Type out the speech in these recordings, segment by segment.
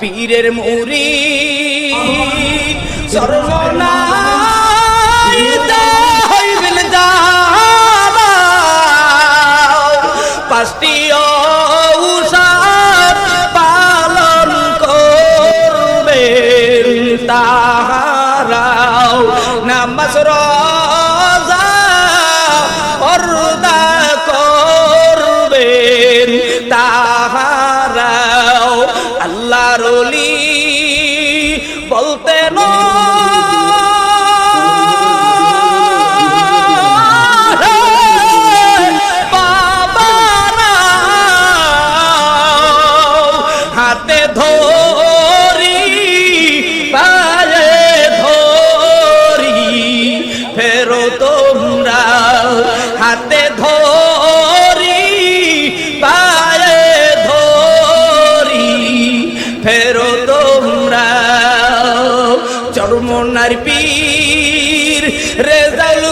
পীরের মুরিদ সর্বনাশ হইবেন যারা পাঁচটি ঔষধ পালন করবেন তাহারাও নামাজ রোজা পর্দা করবেন তাহারাও আল্লাহর ওলি বলতেন হাতে ধরি পায়ে ধরি ফেরো তোমরা হাতে ধরি পায়ে ধরি ফেরো তোমরা চরমনার পীর রেজাউল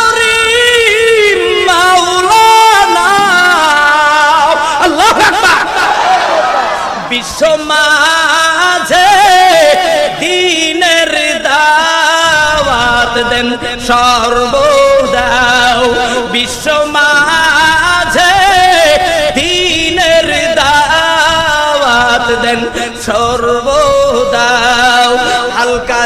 করিম মাওলানা আল্লাহু আকবার বিশ্ব মাঝে দ্বীনের দাওয়াত দেন সর্বদা বিশ্ব মাঝে দ্বীনের দাওয়াত দেন সর্বদা হালকা